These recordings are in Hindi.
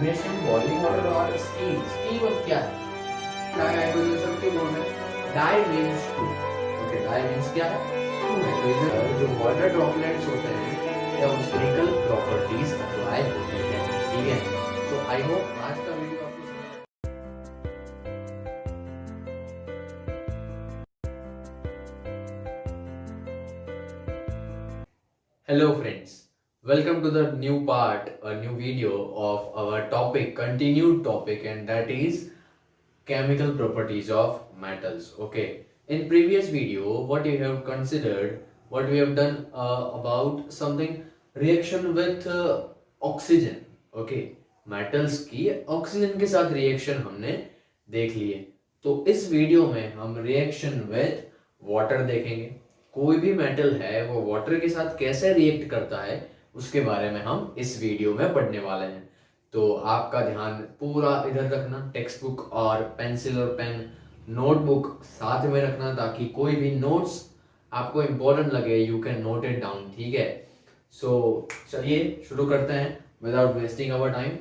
मैग्नीशियम बॉइलिंग वाटर और स्टीम। स्टीम अब क्या है? डाई हाइड्रोजन सब क्यों बोल रहे हैं? Di means two. Okay, di means क्या है? टू है। तो इधर जो वाटर ड्रॉपलेट्स होते हैं या केमिकल प्रॉपर्टीज अप्लाई होती है, ठीक है। तो आई होप आज का वीडियो आपको Hello friends, welcome to the new part, a new video of our topic, continued topic, and that is chemical properties of metals. Okay, in previous video what you have considered, what we have done about something reaction with oxygen. Okay, metals की oxygen के साथ reaction हमने देख लिए। तो इस वीडियो में हम reaction with water देखेंगे। कोई भी मेटल है वो वाटर के साथ कैसे रिएक्ट करता है उसके बारे में हम इस वीडियो में पढ़ने वाले हैं। तो आपका ध्यान पूरा इधर रखना, टेक्स्ट बुक और पेंसिल और पेन नोटबुक साथ में रखना ताकि कोई भी नोट्स आपको इंपॉर्टेंट लगे you can note it down, ठीक है। सो चलिए शुरू करते हैं without wasting our time.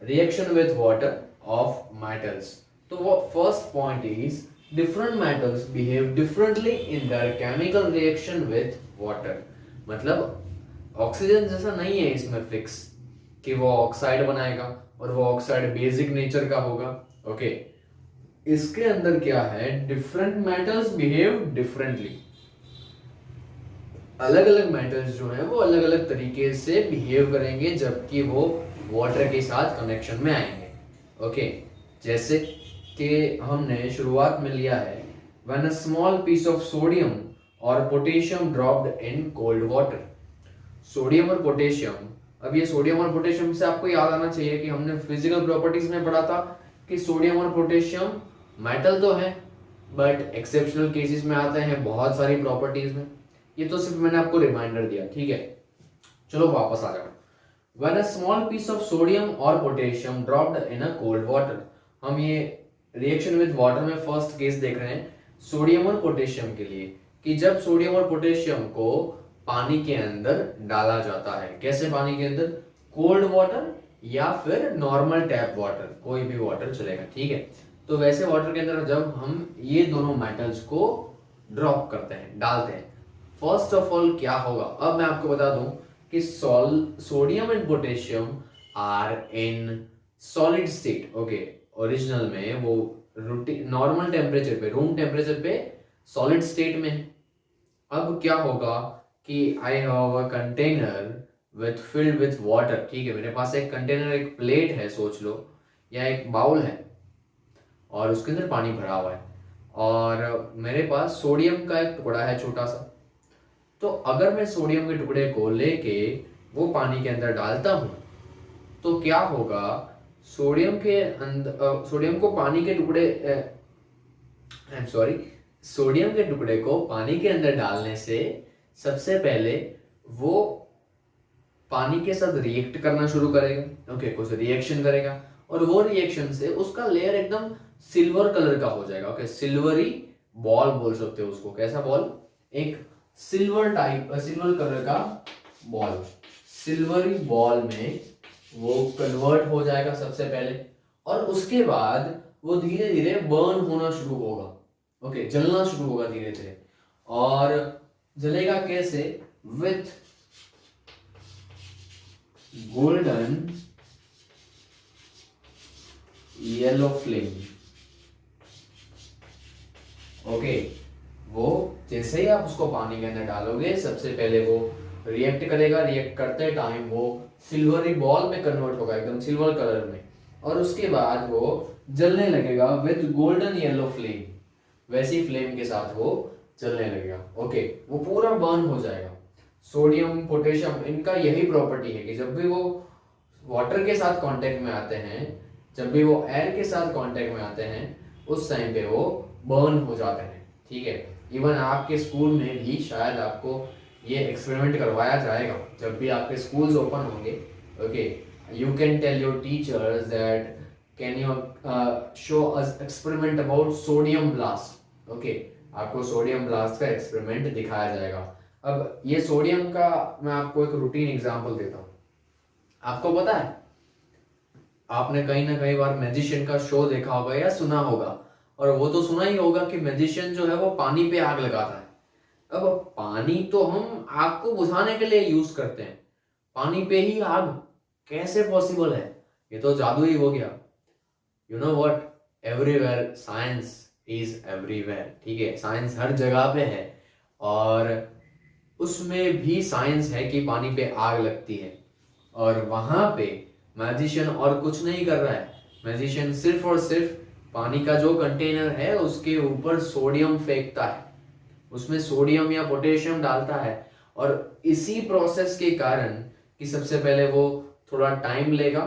Reaction with water of metals. तो वो first point is different metals behave differently in their chemical reaction with water। मतलब ऑक्सीजन जैसा नहीं है इसमें फिक्स कि वो ऑक्साइड बनाएगा और वो ऑक्साइड बेसिक नेचर का होगा। ओके, इसके अंदर क्या है, डिफरेंट मेटल्स बिहेव डिफरेंटली। अलग अलग मेटल्स जो है वो अलग अलग तरीके से बिहेव करेंगे जबकि वो वाटर के साथ कनेक्शन में आएंगे। ओके, जैसे कि हमने शुरुआत में लिया है when a small piece of sodium or potassium dropped in cold water। Sodium और पोटेशियम, अब ये सोडियम और पोटेशियम से आपको याद आना चाहिए कि हमने फिजिकल प्रॉपर्टीज में पढ़ा था कि सोडियम और पोटेशियम मेटल तो है बट एक्सेप्शनल केसेस में आते हैं बहुत सारी प्रॉपर्टीज में। ये तो सिर्फ मैंने आपको रिमाइंडर दिया, ठीक है। चलो वापस आ जाओ। when a small piece of sodium or potassium dropped in a cold water, हम ये रिएक्शन विद वाटर में फर्स्ट केस देख रहे हैं सोडियम और पोटेशियम के लिए कि जब सोडियम और पोटेशियम को पानी के अंदर डाला जाता है। कैसे पानी के अंदर? कोल्ड वाटर या फिर नॉर्मल टैप वाटर, कोई भी वाटर चलेगा, ठीक है। तो वैसे वाटर के अंदर जब हम ये दोनों मेटल्स को ड्रॉप करते हैं, डालते हैं, फर्स्ट ऑफ ऑल क्या होगा, अब मैं आपको बता दूं कि sodium and potassium are in solid state. Okay, original में वो नॉर्मल टेम्परेचर पे, रूम टेम्परेचर पे सॉलिड स्टेट में है। अब क्या होगा कि I have a container with filled with water, ठीक है। मेरे पास एक कंटेनर, एक प्लेट है सोच लो, या एक बाउल है और उसके अंदर पानी भरा हुआ है और मेरे पास सोडियम का एक टुकड़ा है छोटा सा। तो अगर मैं सोडियम के टुकड़े को लेके वो पानी के अंदर डालता हूं तो क्या होगा, सोडियम के अंदर सोडियम को पानी के टुकड़े सोडियम के टुकड़े को पानी के अंदर डालने से सबसे पहले वो पानी के साथ रिएक्ट करना शुरू करेगा। ओके, कुछ रिएक्शन करेगा और वो रिएक्शन से उसका लेयर एकदम सिल्वर कलर का हो जाएगा। ओके, सिल्वरी बॉल बोल सकते हो उसको। कैसा बॉल? एक सिल्वर टाइप, सिल्वर कलर का बॉल। सिल्वरी बॉल में वो कन्वर्ट हो जाएगा सबसे पहले और उसके बाद वो धीरे धीरे बर्न होना शुरू होगा। ओके, जलना शुरू होगा धीरे धीरे। और जलेगा कैसे? With golden yellow flame. Okay, वो जैसे ही आप उसको पानी के अंदर डालोगे सबसे पहले वो रिएक्ट करेगा, रिएक्ट करते टाइम वो सिल्वरी बॉल में कन्वर्ट होगा, एकदम सिल्वर कलर में, और उसके बाद वो जलने लगेगा विद गोल्डन येलो फ्लेम। वैसी फ्लेम के साथ वो जलने लगेगा। ओके, वो पूरा बर्न हो जाएगा। सोडियम पोटेशियम इनका यही प्रॉपर्टी है कि जब भी वो वाटर के साथ कांटेक्ट में आते हैं, जब भी वो एयर के साथ कांटेक्ट में आते हैं, उस टाइम पे वो बर्न हो जाते हैं, ठीक है। इवन आपके स्कूल में भी शायद आपको ये एक्सपेरिमेंट करवाया जाएगा जब भी आपके स्कूल्स ओपन होंगे। Okay, you can tell your teachers that can you show us experiment about sodium blast. Okay, आपको सोडियम ब्लास्ट का एक्सपेरिमेंट दिखाया जाएगा। अब ये सोडियम का मैं आपको एक रूटीन एग्जांपल देता हूँ। आपको पता है आपने कहीं ना कहीं बार मैजिशियन का शो देखा होगा या सुना होगा, और वो तो सुना ही होगा कि मैजिशियन जो है वो पानी पे आग लगाता है। अब पानी तो हम आग को बुझाने के लिए यूज करते हैं, पानी पे ही आग कैसे पॉसिबल है? ये तो जादू ही हो गया। You know what, everywhere science is everywhere. ठीक है, साइंस हर जगह पे है, और उसमें भी साइंस है कि पानी पे आग लगती है। और वहां पे मैजिशियन और कुछ नहीं कर रहा है, मैजिशियन सिर्फ और सिर्फ पानी का जो कंटेनर है उसके ऊपर सोडियम फेंकता है, उसमें सोडियम या पोटेशियम डालता है। और इसी प्रोसेस के कारण कि सबसे पहले वो थोड़ा टाइम लेगा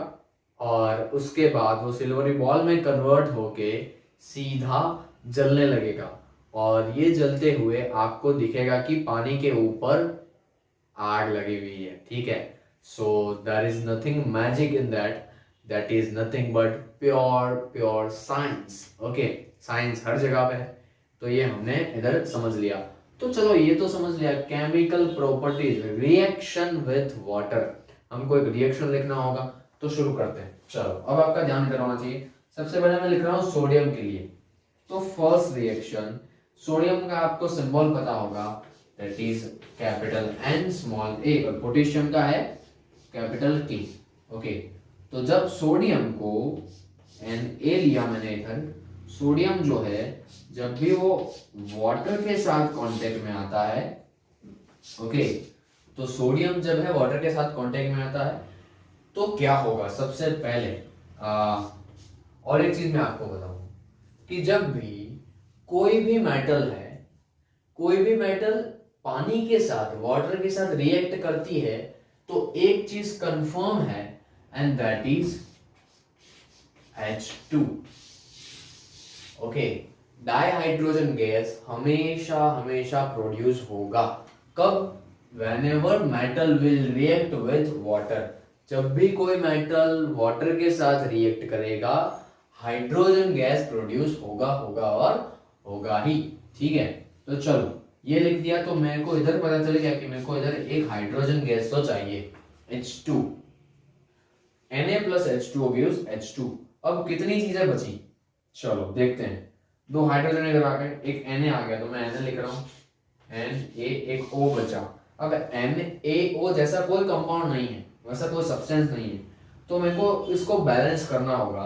और उसके बाद वो सिल्वरी बॉल में कन्वर्ट होके सीधा जलने लगेगा, और ये जलते हुए आपको दिखेगा कि पानी के ऊपर आग लगी हुई है। ठीक है, so there is nothing magic in that, that is nothing but pure pure science. Okay, science हर जगह पे है। तो ये हमने इधर समझ लिया। तो चलो ये तो समझ लिया chemical properties, reaction with water. हमको एक रिएक्शन लिखना होगा, तो शुरू करते हैं। चलो अब आपका ध्यान इधर होना चाहिए। सबसे पहले मैं लिख रहा हूँ सोडियम के लिए। तो फर्स्ट रिएक्शन, सोडियम का आपको सिंबल पता होगा, that is capital N small a, और पोटेशियम का है कैपिटल K। ओके, तो जब सोडियम को Na लिया मैंने इधर, सोडियम जो है जब भी वो वाटर के साथ कांटेक्ट में आता है, ओके, तो सोडियम जब है वाटर के साथ कांटेक्ट में आता है तो क्या होगा? सबसे पहले और एक चीज मैं आपको बताऊं कि जब भी कोई भी मेटल है, कोई भी मेटल पानी के साथ वाटर के साथ रिएक्ट करती है, तो एक चीज कंफर्म है, and that is H2। Okay, dihydrogen gas हमेशा हमेशा प्रोड्यूस होगा। कब? whenever metal will react with water, जब भी कोई मेटल वाटर के साथ रिएक्ट करेगा, हाइड्रोजन गैस प्रोड्यूस होगा होगा और होगा ही। ठीक है, तो चलो ये लिख दिया, तो मेरे को इधर पता चल गया कि मेरे को इधर एक हाइड्रोजन गैस तो चाहिए, H2। Na plus H2O gives H2। अब कितनी चीजें बची, चलो देखते हैं। दो हाइड्रोजन इधर आ गए, एक Na आ गया, तो मैं Na लिख रहा हूं, Na, एक O बचा। अब NaO जैसा कोई कंपाउंड नहीं है, वैसा कोई सब्सटेंस नहीं है, तो मेरे को इसको बैलेंस करना होगा।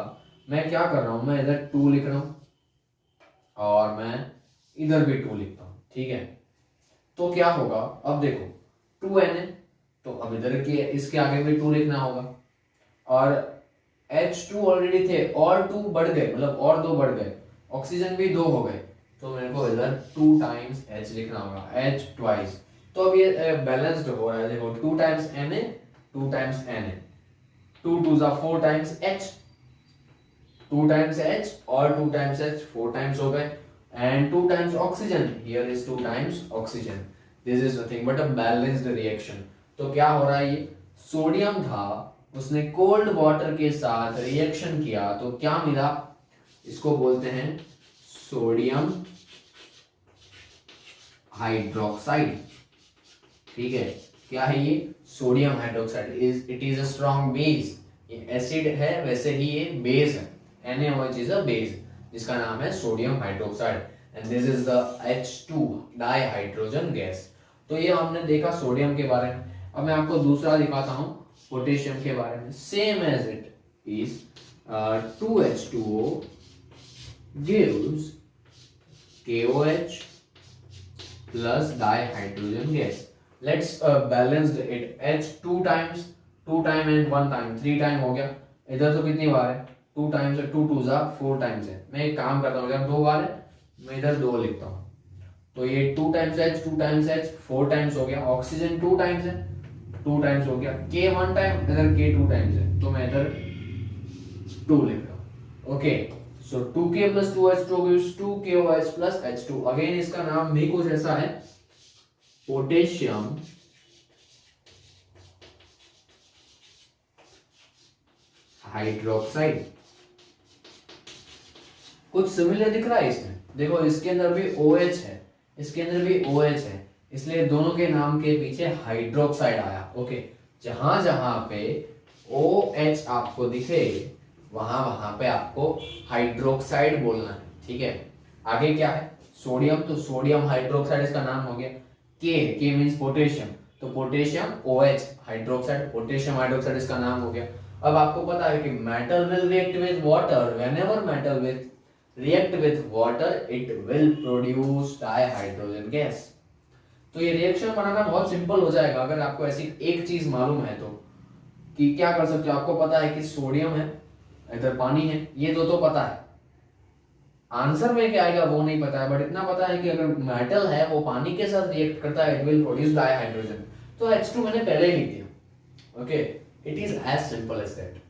मैं क्या कर रहा हूं, मैं इधर 2 लिख रहा हूं और मैं इधर भी 2 लिखता हूं। ठीक है, तो क्या होगा? अब देखो 2Na, तो अब इधर के इसके आगे भी 2 लिखना होगा, और H2 ऑलरेडी थे और 2 बढ़ गए, मतलब और 2 बढ़ गए, ऑक्सीजन भी 2 हो गए, तो मेरे को इधर 2 टाइम्स H लिखना होगा, H ट्वाइस। तो अब ये बैलेंस्ड हो रहा है, देखो 2 times Na, 2 times Na, 2 2 4 times H, 2 times H और 2 टाइम्स H 4 टाइम्स हो गए, and 2 times oxygen, here is 2 times oxygen. This is nothing but a balanced reaction. तो क्या हो रहा है, ये सोडियम था, उसने कोल्ड वाटर के साथ रिएक्शन किया, तो क्या मिला? इसको बोलते हैं सोडियम हाइड्रोक्साइड। ठीक है, क्या है ये? Sodium hydroxide. It is a strong base. ये एसिड है, वैसे ही ये बेस है। NaOH इज अ बेस जिसका नाम है sodium hydroxide, and this is the H2 dihydrogen gas. तो ये हमने देखा सोडियम के बारे में। अब मैं आपको दूसरा दिखाता हूं, पोटेशियम के बारे में। Same as it is 2H2O gives KOH plus dihydrogen gas. Let's balance it. H 2 times, 2 time and 1 time, 3 time हो गया। इधर तो कितनी बार है? 2 times है, 2 2 जा 4 times है। मैं एक काम करता हूँ, इधर 2 बार है, मैं इधर 2 लिखता हूँ, तो ये 2 times H, 2 times H 4 times हो गया। ऑक्सीजन 2 times है, 2 times हो गया। K 1 time, इधर K 2 times है, तो मैं इधर 2 लिख रहा हूँ। ओके, सो 2K plus 2H2 gives 2KOH plus H2। Again इसका नाम भी कुछ ऐसा है, पोटेशियम हाइड्रोक्साइड। कुछ सिमिलर दिख रहा है इसमें, देखो इसके अंदर भी OH है, इसके अंदर भी OH है, इसलिए दोनों के नाम के पीछे हाइड्रोक्साइड आया। ओके, जहां जहां पे OH आपको दिखे वहां वहां पे आपको हाइड्रोक्साइड बोलना है, ठीक है। आगे क्या है, सोडियम, तो सोडियम हाइड्रोक्साइड इसका नाम हो गया। के मीन्स पोटेशियम, तो potassium OH hydroxide, potassium hydroxide इसका नाम हो गया। अब आपको पता है कि metal will react with water, whenever metal with react with water it will produce dihydrogen gas. तो ये रिएक्शन बनाना बहुत सिंपल हो जाएगा अगर आपको ऐसी एक चीज मालूम है तो, कि क्या कर सकते हो। आपको पता है कि सोडियम है, इधर पानी है, ये तो पता है। आंसर में क्या आएगा वो नहीं पता है, बट इतना पता है कि अगर मेटल है वो पानी के साथ रिएक्ट करता है, इट विल प्रोड्यूस डाइहाइड्रोजन। तो H2 मैंने पहले ही लिख दिया। Okay, it is as simple as that.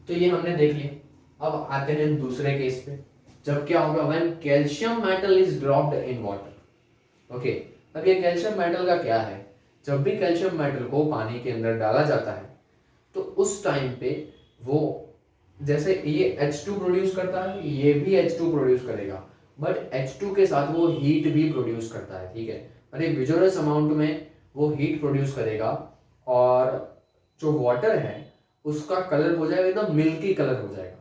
तो ये हमने देख लिया। अब आते हैं दूसरे केस पे, जब क्या होगा, when calcium metal is dropped in water. Okay, अब ये कैल्शियम मेटल का क्या है, जब भी कैल्शियम मेटल को पानी के अंदर डाला जाता है तो उस टाइम पे वो, जैसे ये H2 प्रोड्यूस करता है, ये भी H2 प्रोड्यूस करेगा, बट H2 के साथ वो हीट भी प्रोड्यूस करता है, ठीक है। और एक विजुअलस अमाउंट में वो हीट प्रोड्यूस करेगा, और जो वाटर है उसका कलर हो जाएगा एकदम मिल्की कलर हो जाएगा।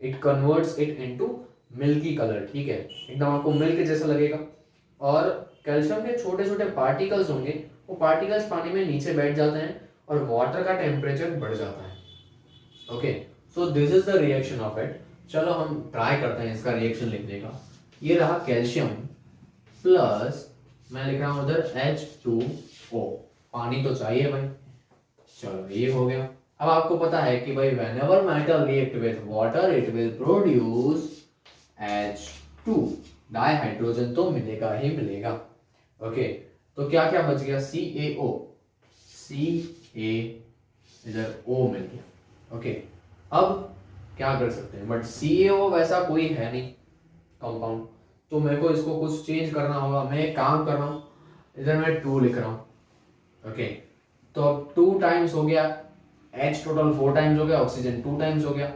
It converts it into milky colour, ठीक है, एकदम आपको मिल्क जैसा लगेगा। और कैल्शियम के छोटे छोटे पार्टिकल्स होंगे, वो पार्टिकल्स पानी में नीचे बैठ जाते हैं और वाटर का टेम्परेचर बढ़ जाता है। Okay, so this is the reaction of it. चलो हम ट्राई करते हैं इसका रिएक्शन लिखने का। ये रहा कैल्शियम प्लस, मैं लिख रहा हूं उधर H2O, पानी तो चाहिए भाई। चलो ये हो गया। अब आपको पता है कि भाई whenever metal react with water it will produce H2, dihydrogen तो मिलेगा ही मिलेगा। ओके, तो क्या क्या बच गया, CaO, Ca इधर O मिल गया। ओके, अब क्या कर सकते हैं, बट CaO वैसा कोई है नहीं कंपाउंड, तो मेरे को इसको कुछ चेंज करना होगा। मैं एक काम कर रहा हूँ, इधर मैं 2 लिख रहा हूँ। ओके, तो अब 2 टाइम्स हो गया, H टोटल 4 टाइम्स हो गया, ऑक्सीजन 2 टाइम्स हो गया,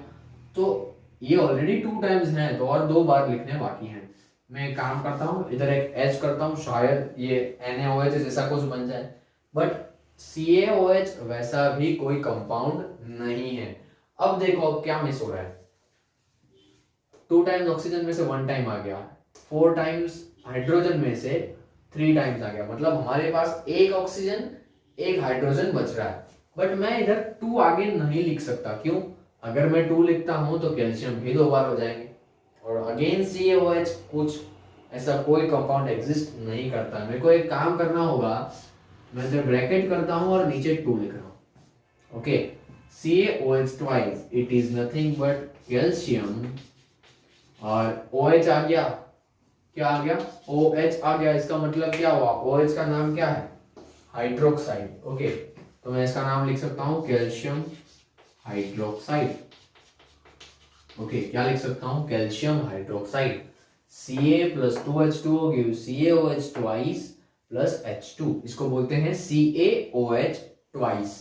तो ये ऑलरेडी 2 टाइम्स है, तो और 2 बार लिखने बाकी हैं। मैं एक काम करता हूँ, इधर एक H करता हूँ, शायद ये NaOH जैसा कुछ बन जाए, बट CaOH वैसा भी कोई कंपाउंड नहीं है। अब देखो अब क्या मिस हो रहा है, 2 टाइम्स ऑक्सीजन में से 1 टाइम आ गया, 4 टाइम्स हाइड्रोजन में से 3 टाइम्स आ गया, मतलब हमारे पास एक ऑक्सीजन एक हाइड्रोजन बच रहा है। बट मैं इधर 2 आगे नहीं लिख सकता, क्यों, अगर मैं 2 लिखता हूं तो कैल्शियम भी 2 बार हो जाएंगे, और अगेन CaOH कुछ ऐसा कोई कंपाउंड एग्जिस्ट नहीं करता। मेरे को एक काम करना होगा, मैं इधर ब्रैकेट करता हूं और नीचे 2 लिख रहा हूं। Okay, CaOH twice, it is nothing but calcium, और OH आ गया, क्या आ गया, OH आ गया। इसका मतलब क्या हुआ, OH का नाम क्या है, हाइड्रोक्साइड। ओके, तो मैं इसका नाम लिख सकता हूं कैल्शियम हाइड्रोक्साइड। ओके, क्या लिख सकता हूं, calcium hydroxide. Ca plus 2H2O gives CaOH twice plus H2, इसको बोलते हैं CaOH twice,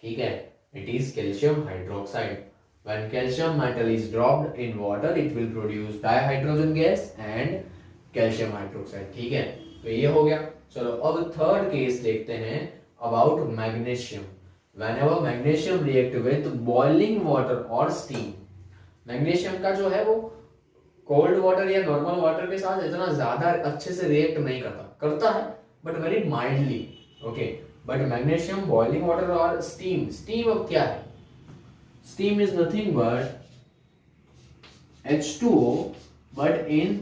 ठीक है। It is calcium hydroxide. When calcium metal is dropped in water, it will produce dihydrogen gas and calcium hydroxide, ठीक है। तो ये हो गया। चलो अब थर्ड केस देखते हैं about magnesium. Whenever magnesium react with boiling water or steam, magnesium का जो है वो कोल्ड वाटर या नॉर्मल वाटर के साथ इतना ज्यादा अच्छे से रिएक्ट नहीं करता है, but very mildly. Okay, but magnesium boiling water और स्टीम अब क्या है, steam is nothing but H2O but in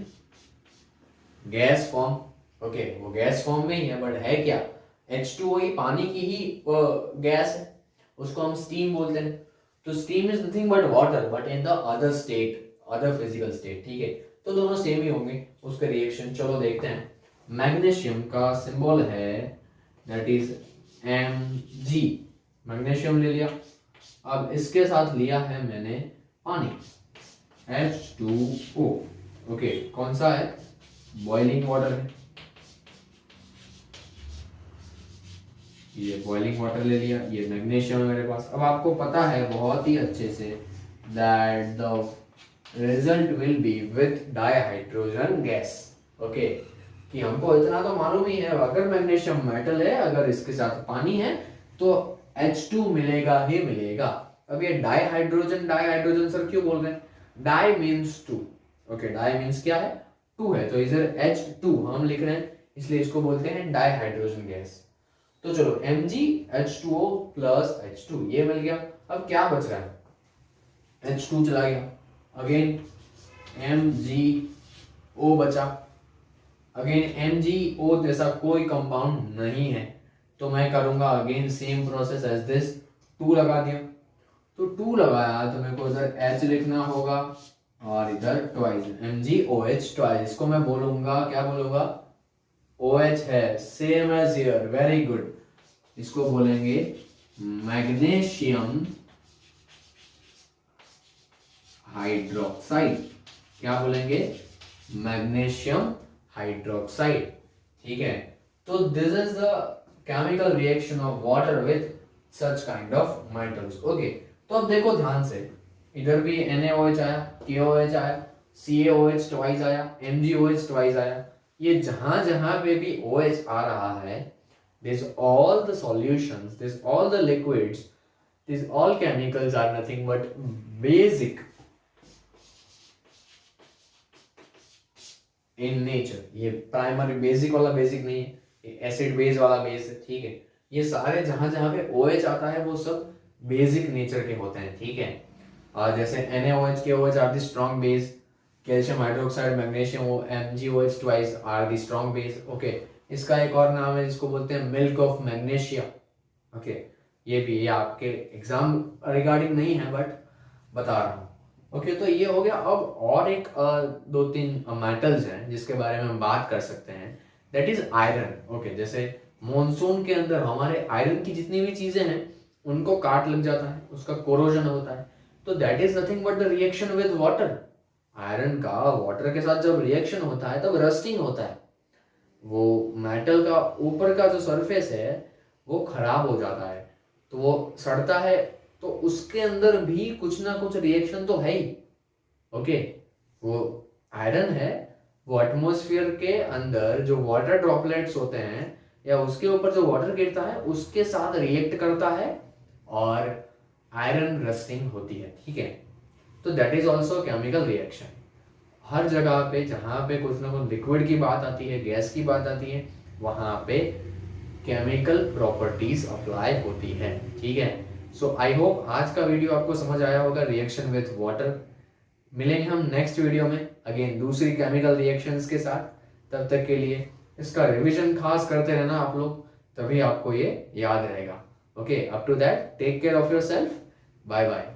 gas form। Okay, वो गैस फॉर्म में ही है, बट है क्या, H2O ही पानी की ही गैस है, उसको हम स्टीम बोलते हैं। तो steam is nothing but water but in the other state, other physical state, ठीक है। तो दोनों सेम ही होंगे उसके रिएक्शन। चलो देखते हैं। मैग्नीशियम का सिंबल है दैट इज Mg, मैग्नीशियम ले लिया। अब इसके साथ लिया है मैंने पानी H2O। ओके, कौन सा है, बॉइलिंग वाटर है, ये बॉइलिंग वाटर ले लिया, ये मैग्नीशियम है मेरे पास। अब आपको पता है बहुत ही अच्छे say that the result will be with dihydrogen gas. Okay, कि हमको इतना तो मालूम ही है, अगर मैग्नीशियम मेटल है, अगर इसके साथ पानी है तो H2 मिलेगा ही मिलेगा। अब ये डाई हाइड्रोजन सर क्यों बोल रहे हैं? Di means two, okay, di means क्या है? टू है, तो इधर H2 हम लिख रहे हैं, इसलिए इसको बोलते हैं डाई हाइड्रोजन गैस। तो चलो MgH2O प्लस H2 ये मिल गया। अब क्या बच रहा है? H2 चला गया, अगेन MgO बचा, अगेन MgO जैसा कोई कंपाउंड नहीं है, तो मैं करूंगा again same process as this, 2 लगा दिया। तो 2 लगाया तो मेरे को इधर H लिखना होगा और इधर ट्वाइस MgOH ट्वाइस, इसको मैं बोलूंगा, क्या बोलूंगा? OH है, same as here, very good. इसको बोलेंगे मैग्नीशियम हाइड्रोक्साइड। क्या बोलेंगे? मैग्नीशियम हाइड्रोक्साइड, ठीक है। तो this is the chemical reaction of water with such kind of metals, okay. तो अब देखो ध्यान से, इधर भी NaOH आया, KOH आया, CaOH ट्वाइस आया, MgOH ट्वाइस आया। ये जहां जहां पे भी OH आ रहा है, this all the solutions, this all the liquids, these all chemicals are nothing but basic in nature। ये प्राइमरी बेसिक वाला बेसिक नहीं है, एसिड बेस वाला बेस है, ठीक है। ये सारे जहां जहां पे OH आता है वो सब बेसिक नेचर के होते हैं, ठीक है। और जैसे NaOH KOH are the strong base, calcium hydroxide magnesium MgOH twice are the strong base, okay. इसका एक और नाम है जिसको बोलते हैं मिल्क ऑफ मैग्नीशिया, ओके। ये आपके एग्जाम रिगार्डिंग नहीं है बट बता रहा हूँ, ओके। तो ये हो गया। अब और एक 2-3 मेटल्स हैं जिसके बारे में हम बात कर सकते हैं, दैट इज आयरन, ओके। जैसे मॉनसून के अंदर हमारे आयरन की जितनी भी चीजें हैं उनको काट लग जाता है, उसका कोरोजन होता है, तो that is nothing but the reaction with water. Iron का वाटर के साथ जब रिएक्शन होता है तब रस्टिंग होता है, वो मेटल का ऊपर का जो सरफेस है वो खराब हो जाता है, तो वो सड़ता है, तो उसके अंदर भी कुछ ना कुछ रिएक्शन तो है ही, ओके। वो आयरन है, वो एटमॉस्फेयर के अंदर जो वाटर ड्रॉपलेट्स होते हैं या उसके ऊपर जो वाटर गिरता है उसके साथ रिएक्ट करता है और आयरन रस्टिंग होती है, ठीक है। तो that is also chemical reaction. हर जगह पे जहाँ पे कुछ ना कुछ लिक्विड की बात आती है, गैस की बात आती है, वहाँ पे केमिकल प्रॉपर्टीज अप्लाई होती है, ठीक है। सो आई होप आज का वीडियो आपको समझ आया होगा, रिएक्शन विथ वाटर। मिलेंगे हम नेक्स्ट वीडियो में अगेन दूसरी केमिकल रिएक्शंस के साथ। तब तक के लिए इसका रिवीजन खास करते रहना आप लोग, तभी आपको ये याद रहेगा, okay. Up to that take care of yourself, bye bye.